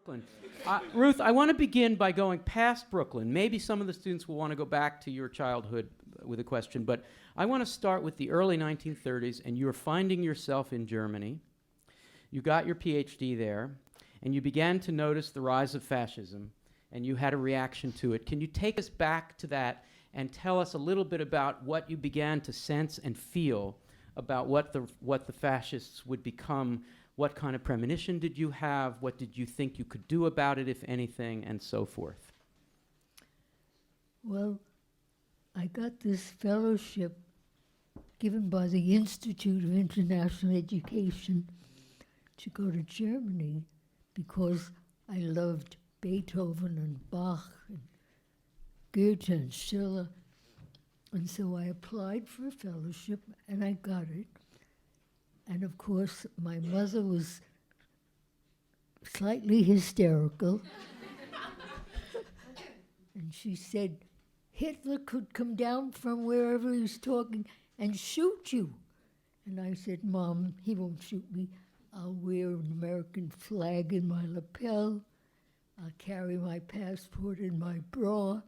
Brooklyn. Ruth, I want to begin by going past Brooklyn. Maybe some of the students will want to go back to your childhood with a question, but I want to start with the early 1930s, and you're finding yourself in Germany. You got your PhD there, and you began to notice the rise of fascism, and you had a reaction to it. Can you take us back to that and tell us a little bit about what you began to sense and feel about what the fascists would become? What kind of premonition did you have? What did you think you could do about it, if anything, and so forth? Well, I got this fellowship given by the Institute of International Education to go to Germany because I loved Beethoven and Bach and Goethe and Schiller. And so I applied for a fellowship, and I got it. And of course, my mother was slightly hysterical. And she said, Hitler could come down from wherever he was talking and shoot you. And I said, Mom, he won't shoot me. I'll wear an American flag in my lapel. I'll carry my passport in my bra.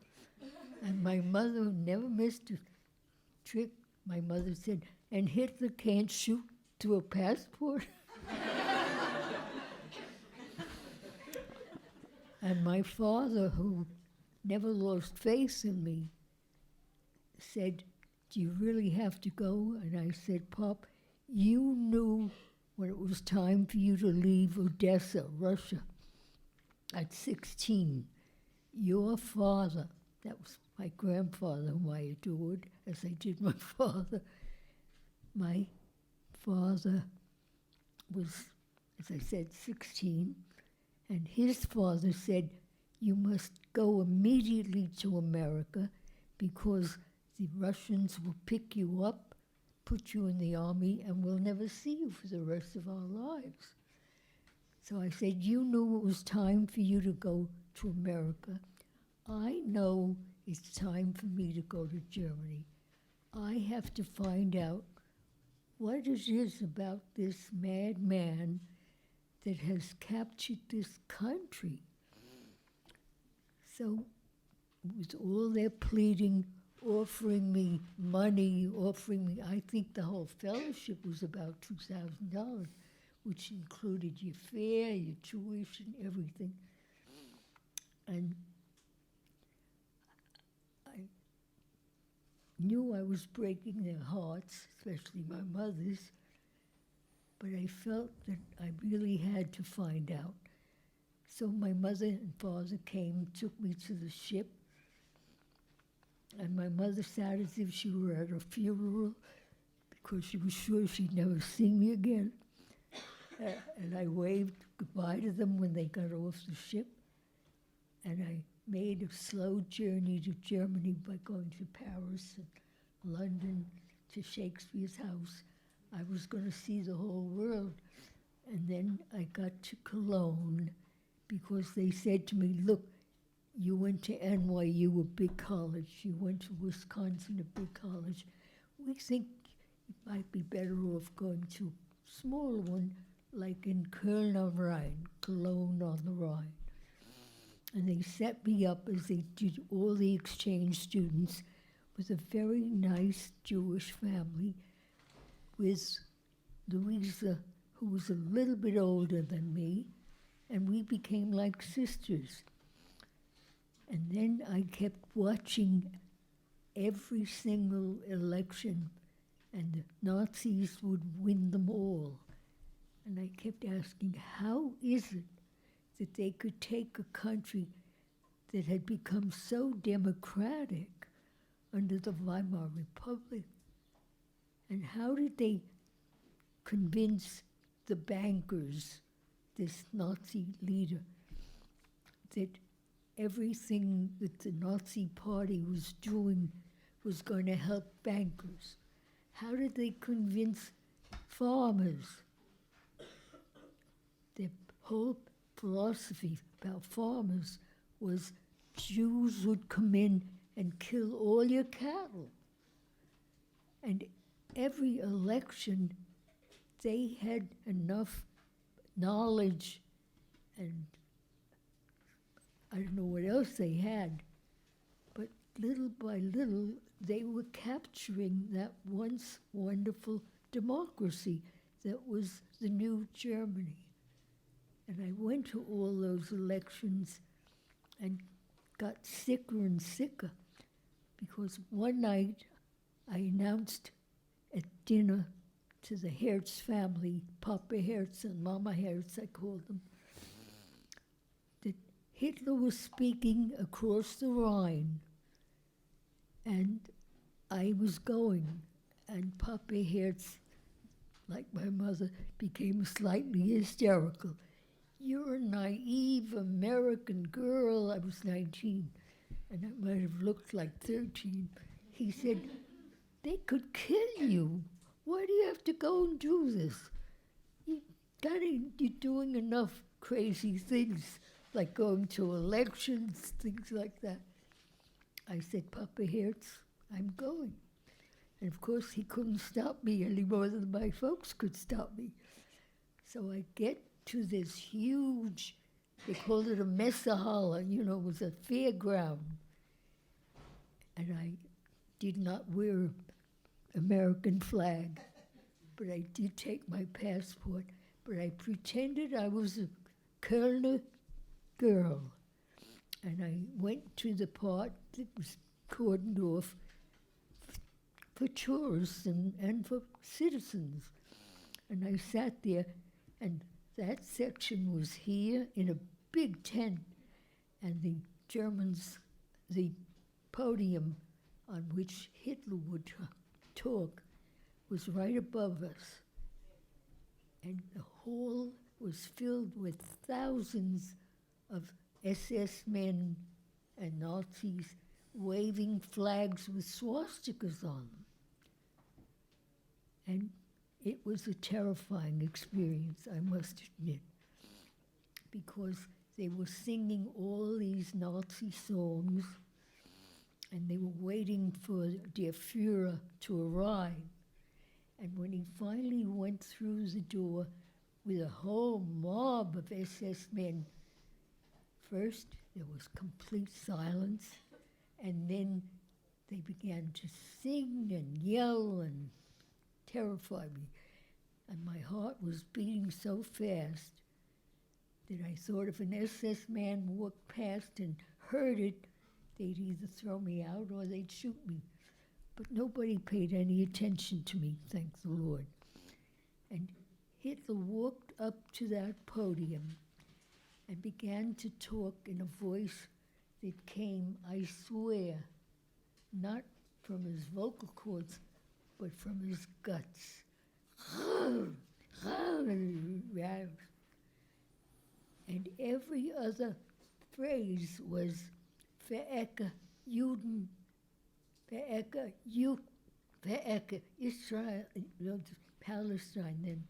And my mother never missed a trick. My mother said, and Hitler can't shoot to a passport? And my father, who never lost faith in me, said, do you really have to go? And I said, Pop, you knew when it was time for you to leave Odessa, Russia, at 16. Your father, that was my grandfather, whom I adored, as I did my father. My father was, as I said, 16, and his father said, you must go immediately to America because the Russians will pick you up, put you in the army, and we'll never see you for the rest of our lives. So I said, you knew it was time for you to go to America. I know it's time for me to go to Germany. I have to find out what it is about this madman that has captured this country. So with all their pleading, offering me money, I think the whole fellowship was about $2,000, which included your fare, your tuition, everything. And I knew I was breaking their hearts, especially my mother's, but I felt that I really had to find out. So my mother and father came, took me to the ship, and my mother sat as if she were at a funeral because she was sure she'd never see me again. And I waved goodbye to them when they got off the ship, and I made a slow journey to Germany by going to Paris and London to Shakespeare's house. I was going to see the whole world. And then I got to Cologne because they said to me, look, you went to NYU, a big college. You went to Wisconsin, a big college. We think you might be better off going to a smaller one, like in Köln am Rhein, Cologne on the Rhine. And they set me up, as they did all the exchange students, with a very nice Jewish family, with Louisa, who was a little bit older than me, and we became like sisters. And then I kept watching every single election, and the Nazis would win them all. And I kept asking, how is it that they could take a country that had become so democratic under the Weimar Republic, and how did they convince the bankers, this Nazi leader, that everything that the Nazi party was doing was going to help bankers? How did they convince farmers? Their whole philosophy about farmers was Jews would come in and kill all your cattle. And every election, they had enough knowledge and I don't know what else they had, but little by little, they were capturing that once wonderful democracy that was the new Germany. And I went to all those elections and got sicker and sicker, because one night I announced at dinner to the Hertz family, Papa Hertz and Mama Hertz, I called them, that Hitler was speaking across the Rhine, and I was going, and Papa Hertz, like my mother, became slightly hysterical. "You're a naive American girl." I was 19, and I might have looked like 13. He said, "They could kill you. Why do you have to go and do this? You're doing enough crazy things, like going to elections, things like that." I said, "Papa Hertz, I'm going." And of course, he couldn't stop me any more than my folks could stop me. So I get to this huge, they called it a Messehalle, it was a fairground. And I did not wear American flag, but I did take my passport. But I pretended I was a Kölner girl. And I went to the part that was cordoned off for tourists and for citizens. And I sat there, and that section was here in a big tent, and the Germans, the podium on which Hitler would talk was right above us. And the hall was filled with thousands of SS men and Nazis waving flags with swastikas on them. And it was a terrifying experience, I must admit, because they were singing all these Nazi songs, and they were waiting for Der Führer to arrive. And when he finally went through the door with a whole mob of SS men, first there was complete silence, and then they began to sing and yell and terrify me. And my heart was beating so fast that I thought if an SS man walked past and heard it, they'd either throw me out or they'd shoot me. But nobody paid any attention to me, thank the Lord. And Hitler walked up to that podium and began to talk in a voice that came, I swear, not from his vocal cords, but from his guts. And every other phrase was Verecke Juden, Verecke Jud, Verecke Israel, Palestine then.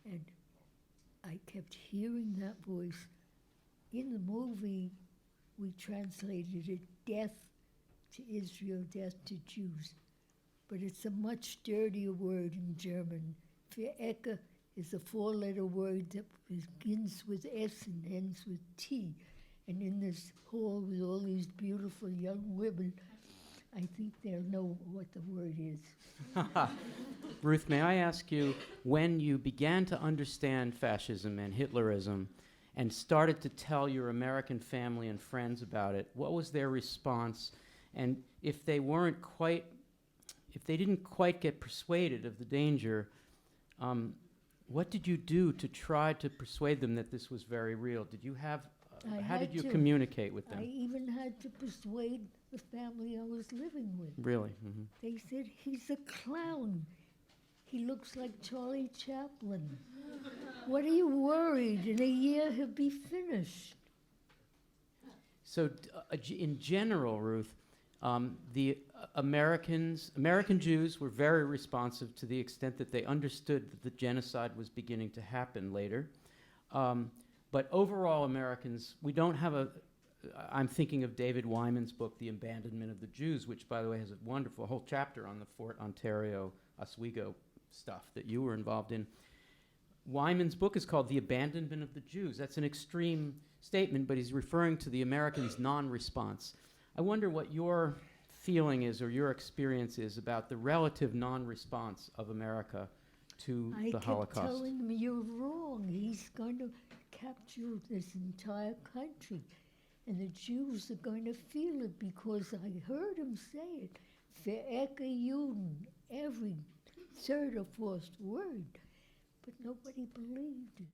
And I kept hearing that voice. In the movie, we translated it death to Israel, death to Jews. But it's a much dirtier word in German. Verecke is a four-letter word that begins with S and ends with T. And in this hall with all these beautiful young women, I think they'll know what the word is. Ruth, may I ask you, when you began to understand fascism and Hitlerism and started to tell your American family and friends about it, what was their response? And if they didn't quite get persuaded of the danger, what did you do to try to persuade them that this was very real? Did you have, how did you communicate with them? I even had to persuade the family I was living with. Really? Mm-hmm. They said, he's a clown. He looks like Charlie Chaplin. What are you worried? In a year he'll be finished. So in general, Ruth, the American Jews were very responsive to the extent that they understood that the genocide was beginning to happen later. But overall Americans, we don't have I'm thinking of David Wyman's book, The Abandonment of the Jews, which, by the way, has a wonderful whole chapter on the Fort Ontario Oswego stuff that you were involved in. Wyman's book is called The Abandonment of the Jews. That's an extreme statement, but he's referring to the Americans' non-response. I wonder what your feeling is or your experience is about the relative non-response of America to the Holocaust. I kept telling him, you're wrong. He's going to capture this entire country. And the Jews are going to feel it because I heard him say it. Ve'eke Juden, every third or fourth word. But nobody believed it.